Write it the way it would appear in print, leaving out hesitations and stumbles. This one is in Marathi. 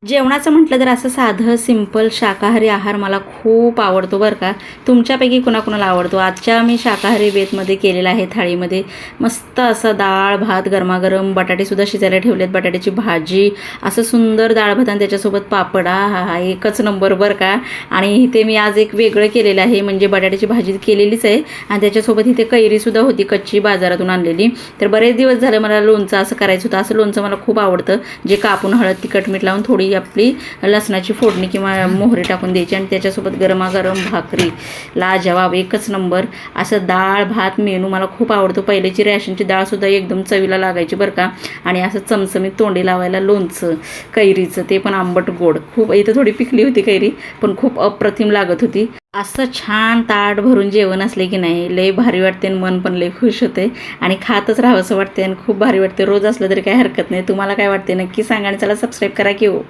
जेवणाचं म्हटलं तर असं साधं सिंपल शाकाहारी आहार मला खूप आवडतो बरं का. तुमच्यापैकी कुणाकुणाला आवडतो. आजच्या मी शाकाहारी बेतमध्ये केलेला आहे थाळीमध्ये मस्त असं डाळ भात गरमागरम, बटाटेसुद्धा शिजायला ठेवलेत, बटाट्याची भाजी, असं सुंदर डाळ भात आणि त्याच्यासोबत पापड. हा हा एकच नंबर बरं का. आणि इथे मी आज एक वेगळं केलेलं आहे, म्हणजे बटाट्याची भाजी केलेलीच आहे आणि त्याच्यासोबत इथे कैरीसुद्धा होती कच्ची बाजारातून आणलेली. तर बरेच दिवस झालं मला लोणचं असं करायचं होतं. असं लोणचं मला खूप आवडतं, जे कापून हळद तिखट मीठ लावून थोडी आपली लसणाची फोडणी किंवा मोहरी टाकून द्यायची आणि त्याच्यासोबत गरमागरम भाकरी, लाजवाब एकच नंबर. असं डाळ भात मेनू मला खूप आवडतो. पहिल्याची रॅशनची डाळसुद्धा एकदम चवीला लागायची बरं का. आणि असं चमचमीत तोंडी लावायला लोणचं कैरीचं, ते पण आंबट गोड. खूप इथं थोडी पिकली होती कैरी, पण खूप अप्रतिम लागत होती. असं छान ताट भरून जेवण असले की नाही लय भारी वाटते आणि मन पण लय खुश होते आणि खातच राहावंसं वाटते आणि खूप भारी वाटते. रोज असलं तरी काही हरकत नाही. तुम्हाला काय वाटते नक्की सांगा आणि चला सबस्क्राईब करा की हो.